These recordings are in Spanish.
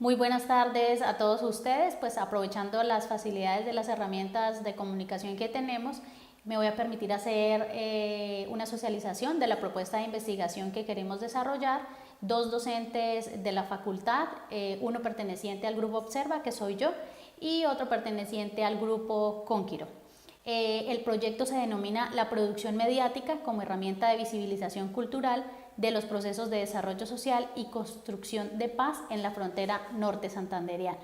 Muy buenas tardes a todos ustedes, pues aprovechando las facilidades de las herramientas de comunicación que tenemos, me voy a permitir hacer una socialización de la propuesta de investigación que queremos desarrollar. Dos docentes de la facultad, uno perteneciente al grupo Observa, que soy yo, y otro perteneciente al grupo Conquiro. El proyecto se denomina La producción mediática como herramienta de visibilización cultural de los procesos de desarrollo social y construcción de paz en la frontera norte santandereana.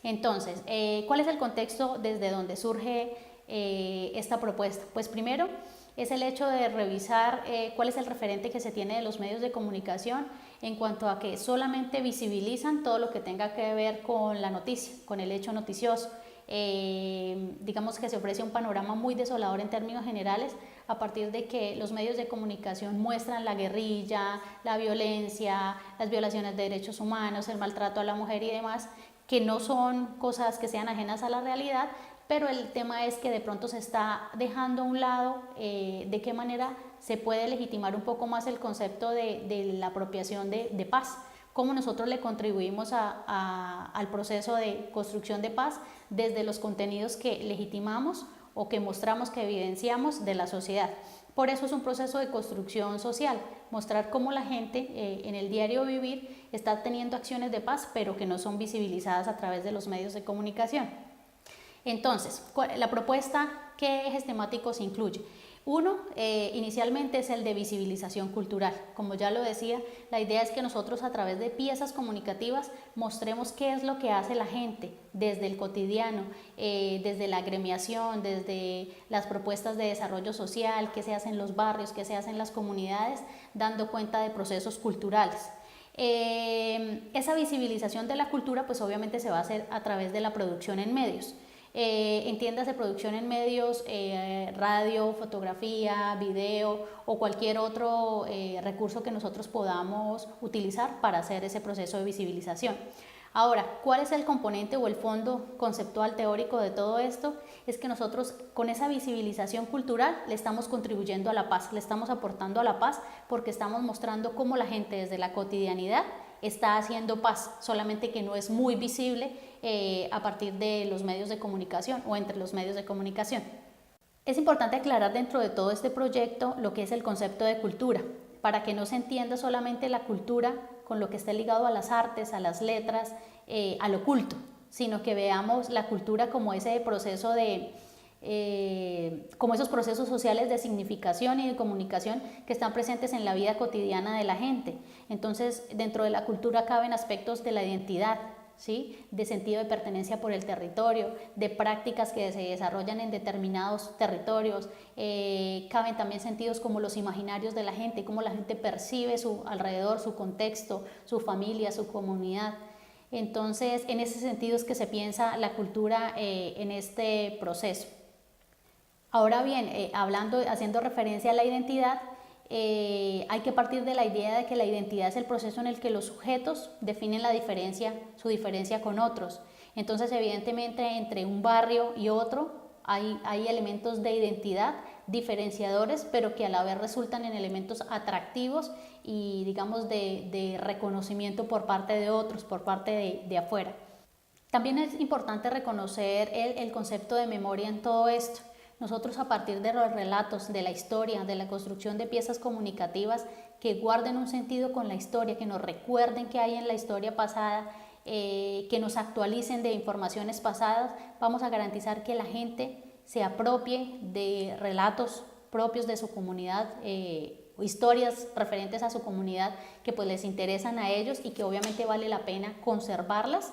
Entonces, ¿cuál es el contexto desde donde surge esta propuesta? Pues primero es el hecho de revisar cuál es el referente que se tiene de los medios de comunicación en cuanto a que solamente visibilizan todo lo que tenga que ver con la noticia, con el hecho noticioso. Digamos que se ofrece un panorama muy desolador en términos generales a partir de que los medios de comunicación muestran la guerrilla, la violencia, las violaciones de derechos humanos, el maltrato a la mujer y demás, que no son cosas que sean ajenas a la realidad, pero el tema es que de pronto se está dejando a un lado de qué manera se puede legitimar un poco más el concepto de la apropiación de paz, cómo nosotros le contribuimos al proceso de construcción de paz desde los contenidos que legitimamos o que mostramos, que evidenciamos de la sociedad. Por eso es un proceso de construcción social, mostrar cómo la gente en el diario vivir está teniendo acciones de paz, pero que no son visibilizadas a través de los medios de comunicación. Entonces, la propuesta, ¿qué ejes temáticos incluye? Uno, inicialmente es el de visibilización cultural. Como ya lo decía, la idea es que nosotros a través de piezas comunicativas mostremos qué es lo que hace la gente desde el cotidiano, desde la gremiación, desde las propuestas de desarrollo social, qué se hace en los barrios, qué se hace en las comunidades, dando cuenta de procesos culturales. Esa visibilización de la cultura pues obviamente se va a hacer a través de la producción en medios. Entiéndase producción en medios, radio, fotografía, video o cualquier otro recurso que nosotros podamos utilizar para hacer ese proceso de visibilización. Ahora, ¿cuál es el componente o el fondo conceptual teórico de todo esto? Es que nosotros con esa visibilización cultural le estamos contribuyendo a la paz, le estamos aportando a la paz porque estamos mostrando cómo la gente desde la cotidianidad está haciendo paz, solamente que no es muy visible a partir de los medios de comunicación o entre los medios de comunicación. Es importante aclarar dentro de todo este proyecto lo que es el concepto de cultura, para que no se entienda solamente la cultura con lo que esté ligado a las artes, a las letras, al oculto, sino que veamos la cultura como ese proceso de, como esos procesos sociales de significación y de comunicación que están presentes en la vida cotidiana de la gente. Entonces, dentro de la cultura caben aspectos de la identidad, ¿sí? De sentido de pertenencia por el territorio, de prácticas que se desarrollan en determinados territorios, caben también sentidos como los imaginarios de la gente, cómo la gente percibe su alrededor, su contexto, su familia, su comunidad. Entonces, en ese sentido es que se piensa la cultura en este proceso. Ahora bien, haciendo referencia a la identidad, hay que partir de la idea de que la identidad es el proceso en el que los sujetos definen la diferencia, su diferencia con otros. Entonces, evidentemente, entre un barrio y otro hay elementos de identidad diferenciadores, pero que a la vez resultan en elementos atractivos y, digamos, de reconocimiento por parte de otros, por parte de afuera. También es importante reconocer el concepto de memoria en todo esto. Nosotros a partir de los relatos, de la historia, de la construcción de piezas comunicativas que guarden un sentido con la historia, que nos recuerden qué hay en la historia pasada, que nos actualicen de informaciones pasadas, vamos a garantizar que la gente se apropie de relatos propios de su comunidad, historias referentes a su comunidad que pues les interesan a ellos y que obviamente vale la pena conservarlas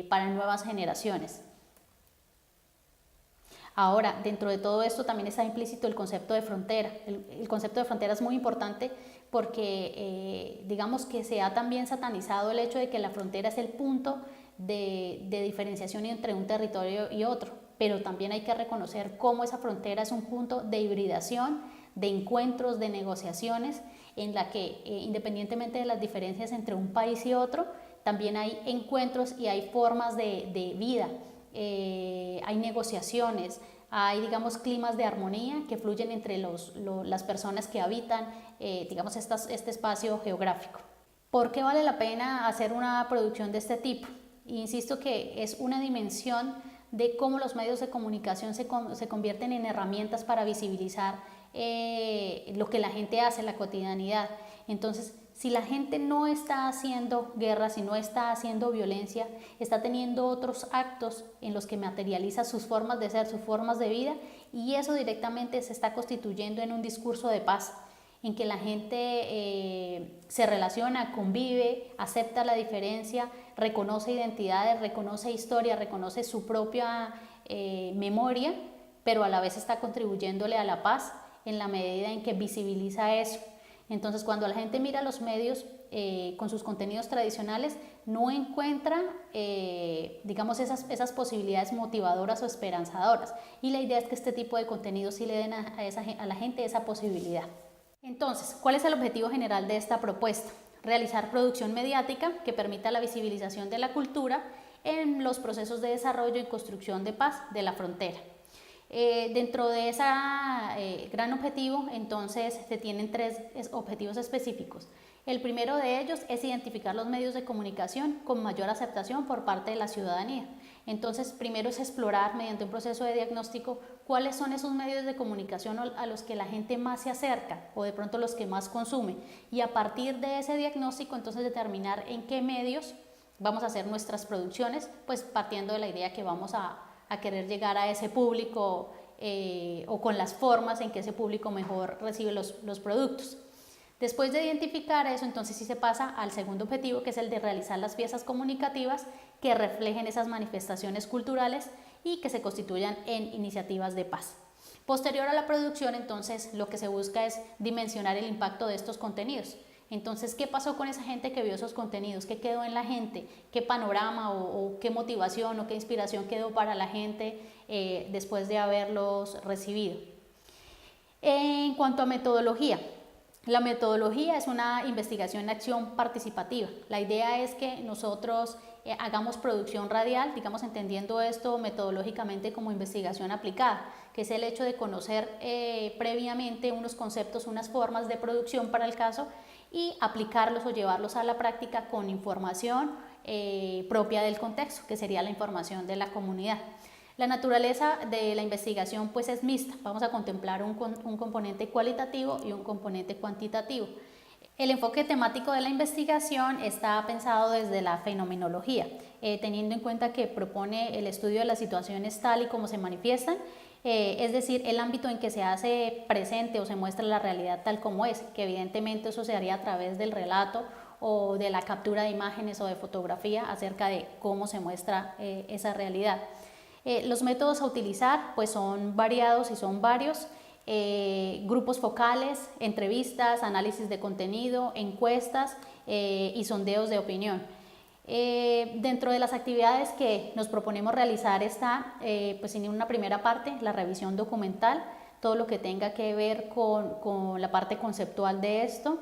para nuevas generaciones. Ahora, dentro de todo esto también está implícito el concepto de frontera. El concepto de frontera es muy importante porque digamos que se ha también satanizado el hecho de que la frontera es el punto de diferenciación entre un territorio y otro, pero también hay que reconocer cómo esa frontera es un punto de hibridación, de encuentros, de negociaciones, en la que independientemente de las diferencias entre un país y otro, también hay encuentros y hay formas de vida. Hay negociaciones, hay, digamos, climas de armonía que fluyen entre las personas que habitan, digamos, este espacio geográfico. ¿Por qué vale la pena hacer una producción de este tipo? Insisto que es una dimensión de cómo los medios de comunicación se convierten en herramientas para visibilizar lo que la gente hace en la cotidianidad. Entonces, si la gente no está haciendo guerra, si no está haciendo violencia, está teniendo otros actos en los que materializa sus formas de ser, sus formas de vida, y eso directamente se está constituyendo en un discurso de paz, en que la gente se relaciona, convive, acepta la diferencia, reconoce identidades, reconoce historia, reconoce su propia memoria, pero a la vez está contribuyéndole a la paz en la medida en que visibiliza eso. Entonces, cuando la gente mira los medios con sus contenidos tradicionales, no encuentra, digamos, esas posibilidades motivadoras o esperanzadoras. Y la idea es que este tipo de contenidos sí le den a la gente esa posibilidad. Entonces, ¿cuál es el objetivo general de esta propuesta? Realizar producción mediática que permita la visibilización de la cultura en los procesos de desarrollo y construcción de paz de la frontera. Dentro de ese gran objetivo, entonces, se tienen 3 objetivos específicos. El primero de ellos es identificar los medios de comunicación con mayor aceptación por parte de la ciudadanía. Entonces, primero es explorar mediante un proceso de diagnóstico cuáles son esos medios de comunicación a los que la gente más se acerca o de pronto los que más consume, y a partir de ese diagnóstico entonces determinar en qué medios vamos a hacer nuestras producciones, pues partiendo de la idea que vamos a querer llegar a ese público o con las formas en que ese público mejor recibe los productos. Después de identificar eso, entonces sí se pasa al segundo objetivo, que es el de realizar las piezas comunicativas que reflejen esas manifestaciones culturales y que se constituyan en iniciativas de paz. Posterior a la producción, entonces, lo que se busca es dimensionar el impacto de estos contenidos. Entonces, ¿qué pasó con esa gente que vio esos contenidos? ¿Qué quedó en la gente? ¿Qué panorama o qué motivación o qué inspiración quedó para la gente después de haberlos recibido? En cuanto a metodología, la metodología es una investigación en acción participativa. La idea es que nosotros hagamos producción radial, digamos, entendiendo esto metodológicamente como investigación aplicada, que es el hecho de conocer previamente unos conceptos, unas formas de producción para el caso, y aplicarlos o llevarlos a la práctica con información propia del contexto, que sería la información de la comunidad. La naturaleza de la investigación pues es mixta, vamos a contemplar un componente cualitativo y un componente cuantitativo. El enfoque temático de la investigación está pensado desde la fenomenología, teniendo en cuenta que propone el estudio de las situaciones tal y como se manifiestan, es decir, el ámbito en que se hace presente o se muestra la realidad tal como es, que evidentemente eso se haría a través del relato o de la captura de imágenes o de fotografía acerca de cómo se muestra esa realidad. Los métodos a utilizar pues son variados y son varios, grupos focales, entrevistas, análisis de contenido, encuestas y sondeos de opinión. Dentro de las actividades que nos proponemos realizar está pues en una primera parte la revisión documental, todo lo que tenga que ver con la parte conceptual de esto.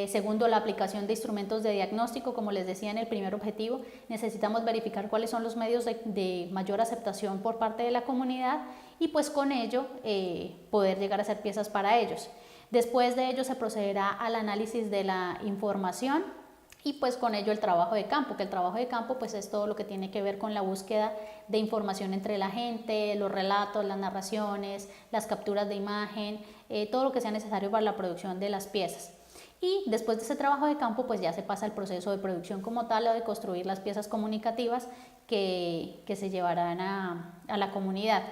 Segundo, la aplicación de instrumentos de diagnóstico, como les decía en el primer objetivo, necesitamos verificar cuáles son los medios de mayor aceptación por parte de la comunidad y pues con ello poder llegar a hacer piezas para ellos. Después de ello se procederá al análisis de la información y pues con ello el trabajo de campo, que el trabajo de campo pues es todo lo que tiene que ver con la búsqueda de información entre la gente, los relatos, las narraciones, las capturas de imagen, todo lo que sea necesario para la producción de las piezas. Y después de ese trabajo de campo pues ya se pasa al proceso de producción como tal, o de construir las piezas comunicativas que se llevarán a la comunidad.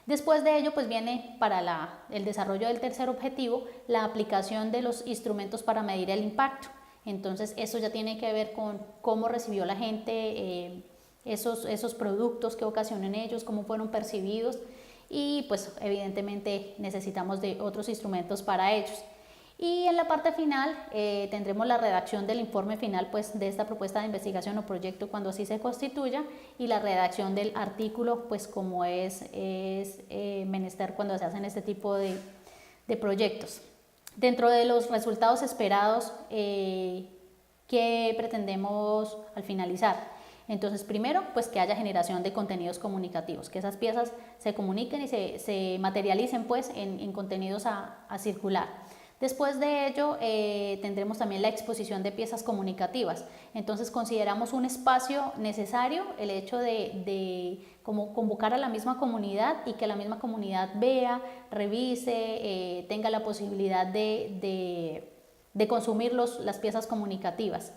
Después de ello pues viene para el desarrollo del tercer objetivo la aplicación de los instrumentos para medir el impacto. Entonces eso ya tiene que ver con cómo recibió la gente esos productos, qué ocasionó en ellos, cómo fueron percibidos, y pues evidentemente necesitamos de otros instrumentos para ellos. Y en la parte final tendremos la redacción del informe final pues de esta propuesta de investigación o proyecto cuando así se constituya, y la redacción del artículo pues como es menester cuando se hacen este tipo de proyectos. Dentro de los resultados esperados que pretendemos al finalizar, entonces primero pues que haya generación de contenidos comunicativos, que esas piezas se comuniquen y se materialicen pues en contenidos a circular. Después de ello tendremos también la exposición de piezas comunicativas. Entonces consideramos un espacio necesario el hecho de como convocar a la misma comunidad y que la misma comunidad vea, revise, tenga la posibilidad de consumir las piezas comunicativas.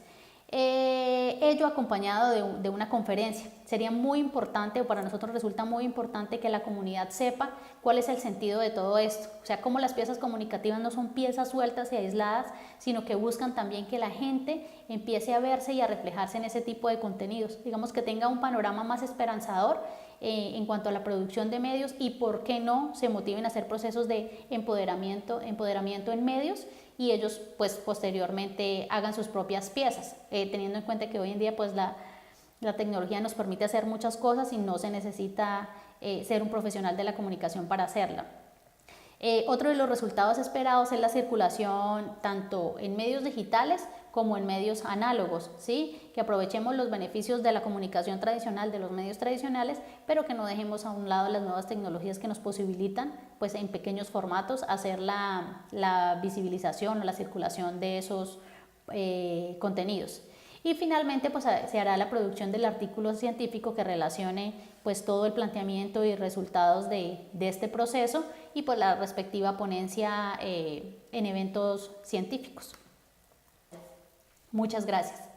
Ello acompañado de una conferencia. Sería muy importante, o para nosotros resulta muy importante, que la comunidad sepa cuál es el sentido de todo esto. O sea, cómo las piezas comunicativas no son piezas sueltas y aisladas, sino que buscan también que la gente empiece a verse y a reflejarse en ese tipo de contenidos. Digamos que tenga un panorama más esperanzador en cuanto a la producción de medios y por qué no se motiven a hacer procesos de empoderamiento en medios y ellos pues posteriormente hagan sus propias piezas, teniendo en cuenta que hoy en día pues la tecnología nos permite hacer muchas cosas y no se necesita ser un profesional de la comunicación para hacerla. Otro de los resultados esperados es la circulación tanto en medios digitales como en medios análogos, ¿sí? Que aprovechemos los beneficios de la comunicación tradicional, de los medios tradicionales, pero que no dejemos a un lado las nuevas tecnologías que nos posibilitan, pues en pequeños formatos, hacer la visibilización o la circulación de esos contenidos. Y finalmente pues se hará la producción del artículo científico que relacione pues todo el planteamiento y resultados de este proceso y pues la respectiva ponencia en eventos científicos. Muchas gracias.